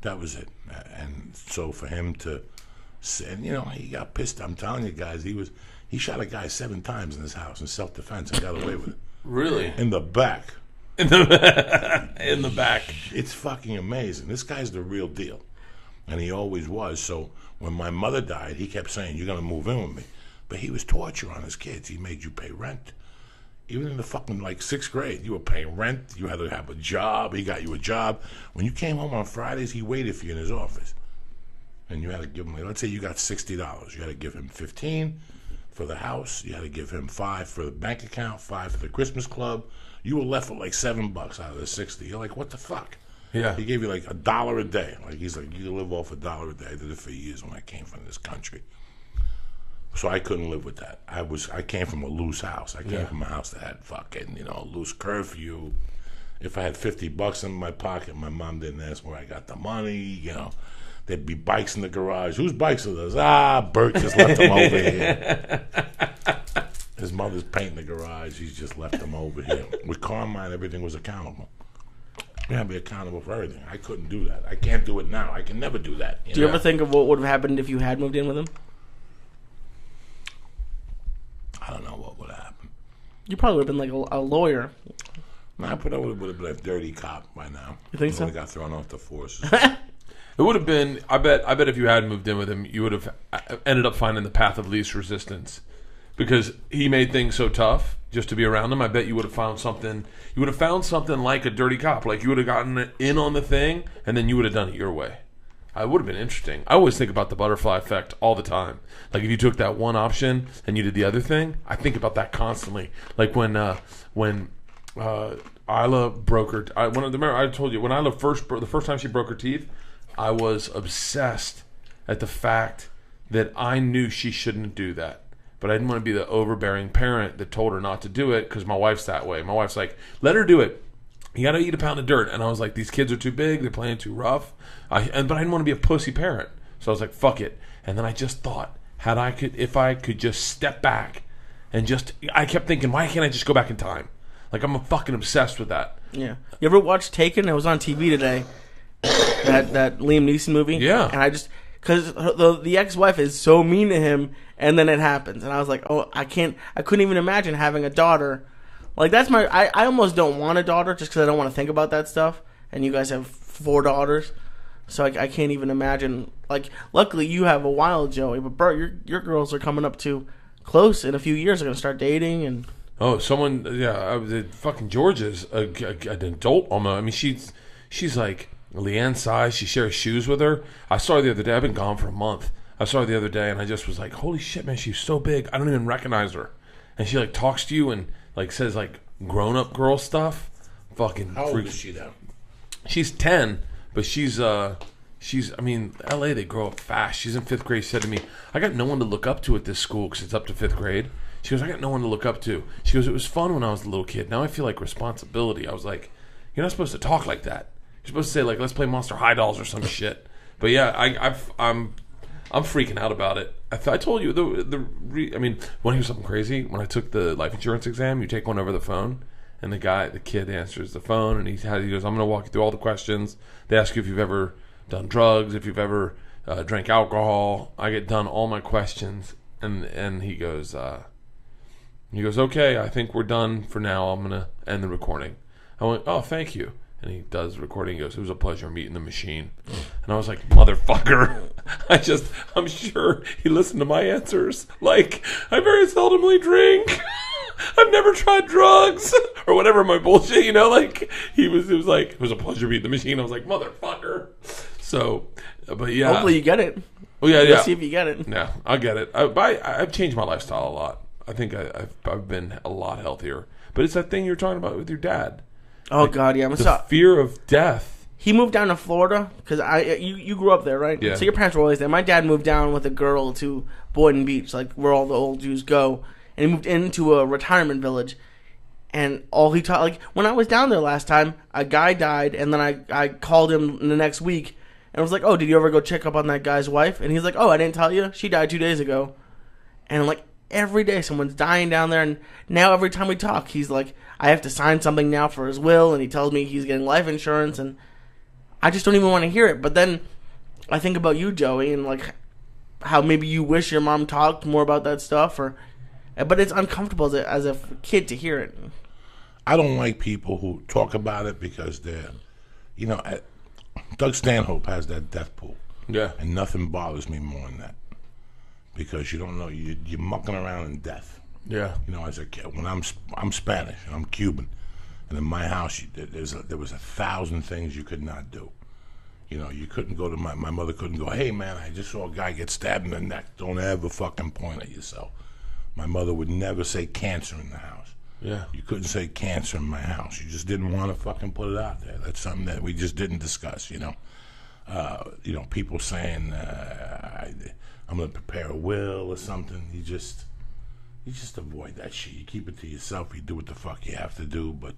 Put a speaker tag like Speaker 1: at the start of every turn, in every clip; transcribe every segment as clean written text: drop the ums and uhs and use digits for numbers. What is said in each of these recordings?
Speaker 1: That was it. And so for him to say, and, he got pissed. I'm telling you guys, he shot a guy 7 times in his house in self-defense and got away with it.
Speaker 2: Really?
Speaker 1: In the back.
Speaker 2: In the back.
Speaker 1: It's fucking amazing. This guy's the real deal. And he always was. So when my mother died, he kept saying, you're going to move in with me. But he was torture on his kids. He made you pay rent. Even in the fucking, 6th grade, you were paying rent. You had to have a job. He got you a job. When you came home on Fridays, he waited for you in his office. And you had to give him, let's say you got $60. You had to give him $15 for the house. You had to give him $5 for the bank account, $5 for the Christmas club. You were left with $7 out of the 60. You're like, what the fuck?
Speaker 2: Yeah.
Speaker 1: He gave you $1 a day. He's like, you can live off $1 a day. I did it for years when I came from this country. So I couldn't live with that. I came from a loose house. I came from a house that had fucking, loose curfew. If I had $50 in my pocket, my mom didn't ask where I got the money. There'd be bikes in the garage. Whose bikes are those? Bert just left them over here. His mother's painting the garage. He's just left them over here. With Carmine, everything was accountable. You had to be accountable for everything. I couldn't do that. I can't do it now. I can never do that.
Speaker 3: Do you ever think of what would have happened if you had moved in with him?
Speaker 1: I don't know what would have happened.
Speaker 3: You probably would have been a lawyer.
Speaker 1: No, I would have been a dirty cop by now.
Speaker 3: You think so?
Speaker 1: Would have got thrown off the force.
Speaker 2: It would have been. I bet if you had moved in with him, you would have ended up finding the path of least resistance, because he made things so tough just to be around him. I bet you would have found something. You would have found something like a dirty cop. Like you would have gotten in on the thing, and then you would have done it your way. It would have been interesting. I always think about the butterfly effect all the time. Like if you took that one option and you did the other thing, I think about that constantly. Like when Isla broke her. Remember I told you when Isla the first time she broke her teeth, I was obsessed at the fact that I knew she shouldn't do that, but I didn't want to be the overbearing parent that told her not to do it because my wife's that way. My wife's like, let her do it. You got to eat a pound of dirt. And I was like, these kids are too big. They're playing too rough. But I didn't want to be a pussy parent. So I was like, fuck it. And then I just thought, if I could just step back and I kept thinking, why can't I just go back in time? Like, I'm fucking obsessed with that.
Speaker 3: Yeah. You ever watch Taken? It was on TV today. that Liam Neeson movie.
Speaker 2: Yeah.
Speaker 3: And I just, because the ex-wife is so mean to him, and then it happens. And I was like, oh, I couldn't even imagine having a daughter. Like, I almost don't want a daughter just because I don't want to think about that stuff. And you guys have 4 daughters. So I can't even imagine. Like, luckily you have a while, Joey. But Bert, your girls are coming up to close in a few years. They're going to start dating. And
Speaker 2: fucking Georgia's an adult almost. I mean, she's like Leanne's size. She shares shoes with her. I saw her the other day. I've been gone for a month. I saw her the other day, and I just was like, holy shit, man, she's so big. I don't even recognize her. And she, talks to you and, says, grown-up girl stuff. Fucking
Speaker 1: How old is she now?
Speaker 2: She's 10, but she's LA, they grow up fast. She's in 5th grade. She said to me, I got no one to look up to at this school because it's up to 5th grade. She goes, I got no one to look up to. She goes, it was fun when I was a little kid. Now I feel like responsibility. I was like, you're not supposed to talk like that. You're supposed to say, let's play Monster High Dolls or some shit. But yeah, I'm freaking out about it. I told you, want to hear something crazy? When I took the life insurance exam, you take one over the phone, and the kid answers the phone, and he goes, I'm going to walk you through all the questions. They ask you if you've ever done drugs, if you've ever drank alcohol. I get done all my questions, and he goes, okay, I think we're done for now. I'm going to end the recording. I went, oh, thank you. And he does the recording. He goes, it was a pleasure meeting the machine. And I was like, motherfucker. I'm sure he listened to my answers. Like, I very seldomly drink. I've never tried drugs. Or whatever my bullshit, it was like, it was a pleasure meeting the machine. I was like, motherfucker. So, but yeah.
Speaker 3: Hopefully you get it.
Speaker 2: Oh, yeah.
Speaker 3: Let's see if you get it.
Speaker 2: Yeah, I'll get it. I've changed my lifestyle a lot. I think I've been a lot healthier. But it's that thing you were talking about with your dad.
Speaker 3: Oh, God, yeah.
Speaker 2: The fear of death.
Speaker 3: He moved down to Florida because you grew up there, right?
Speaker 2: Yeah.
Speaker 3: So your parents were always there. My dad moved down with a girl to Boynton Beach, like where all the old Jews go, and he moved into a retirement village. And all he taught, when I was down there last time, a guy died, and then I called him the next week and was like, "Oh, did you ever go check up on that guy's wife?" And he's like, "Oh, I didn't tell you. She died 2 days ago." And every day someone's dying down there, and now every time we talk, he's like, I have to sign something now for his will, and he tells me he's getting life insurance, and I just don't even want to hear it. But then I think about you, Joey, and like how maybe you wish your mom talked more about that stuff, but it's uncomfortable as a kid to hear it.
Speaker 1: I don't like people who talk about it because they're, Doug Stanhope has that death pool.
Speaker 2: Yeah.
Speaker 1: And nothing bothers me more than that. Because you don't know, you're mucking around in death.
Speaker 2: Yeah.
Speaker 1: As a kid, when I'm Spanish and I'm Cuban, and in my house there was 1,000 things you could not do. You couldn't go to my mother couldn't go, hey man, I just saw a guy get stabbed in the neck. Don't ever fucking point at yourself. My mother would never say cancer in the house.
Speaker 2: Yeah.
Speaker 1: You couldn't say cancer in my house. You just didn't want to fucking put it out there. That's something that we just didn't discuss, people saying I'm going to prepare a will or something. You just avoid that shit. You keep it to yourself. You do what the fuck you have to do. But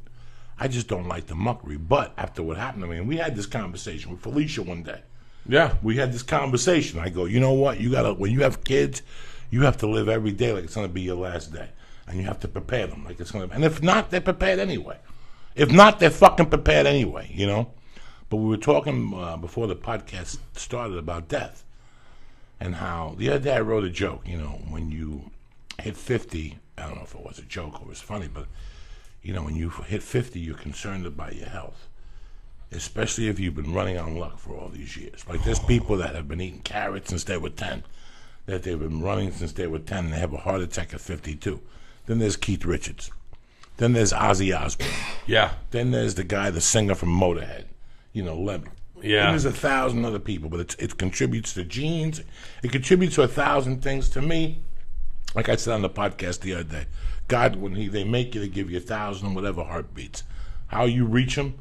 Speaker 1: I just don't like the muckery. But after what happened to me, and we had this conversation with Felicia one day.
Speaker 2: Yeah.
Speaker 1: We had this conversation. I go, you know what? When you have kids, you have to live every day like it's going to be your last day. And you have to prepare them like it's going to be. And if not, they're prepared anyway. If not, they're fucking prepared anyway, But we were talking before the podcast started about death. And how, the other day I wrote a joke, when you hit 50, I don't know if it was a joke or it was funny, but, when you hit 50, you're concerned about your health. Especially if you've been running on luck for all these years. Like there's people that have been eating carrots since they were 10, that they've been running since they were 10, and they have a heart attack at 52. Then there's Keith Richards. Then there's Ozzy Osbourne.
Speaker 2: Yeah.
Speaker 1: Then there's the singer from Motorhead, Lemmy.
Speaker 2: Yeah.
Speaker 1: And there's 1,000 other people, but it contributes to genes. It contributes to 1,000 things. To me, like I said on the podcast the other day, God, when they make you, they give you 1,000 whatever heartbeats. How you reach them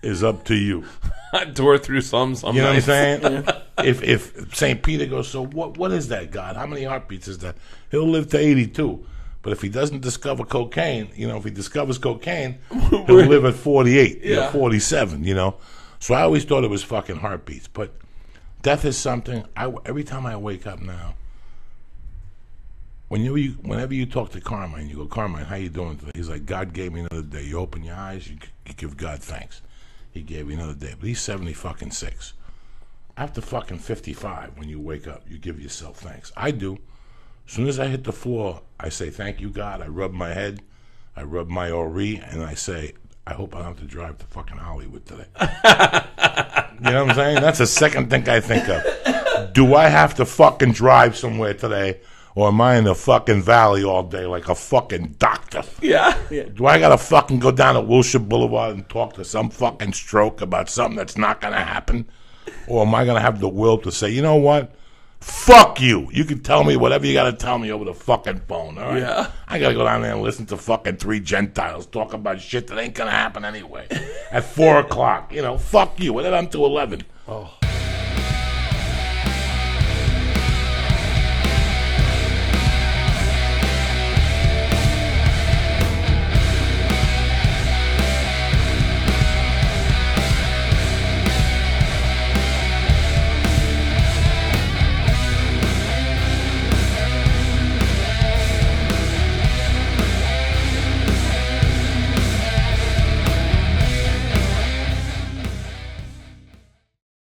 Speaker 1: is up to you.
Speaker 2: I tore through some
Speaker 1: You know
Speaker 2: nights.
Speaker 1: what I'm saying? If St. Peter goes, so what is that, God? How many heartbeats is that? He'll live to 82. But if he doesn't discover cocaine, if he discovers cocaine, he'll live at 48, 47, So I always thought it was fucking heartbeats. But death is something, every time I wake up now, whenever you talk to Carmine, you go, Carmine, how you doing today? He's like, God gave me another day. You open your eyes, you give God thanks. He gave you another day. But he's 76. After fucking 55, when you wake up, you give yourself thanks. I do. As soon as I hit the floor, I say, thank you, God. I rub my head, I rub my ori, and I say, I hope I don't have to drive to fucking Hollywood today. You know what I'm saying? That's the second thing I think of. Do I have to fucking drive somewhere today, or am I in the fucking valley all day like a fucking doctor?
Speaker 2: Yeah.
Speaker 1: Do I gotta fucking go down to Wilshire Boulevard and talk to some fucking stroke about something that's not gonna happen? Or am I gonna have the will to say, you know what? Fuck you. You can tell me whatever you got to tell me over the fucking phone, all right?
Speaker 2: Yeah.
Speaker 1: I got to go down there and listen to fucking 3 Gentiles talk about shit that ain't going to happen anyway. At 4 o'clock. Fuck you. Whatever, I'm to 11.
Speaker 2: Oh.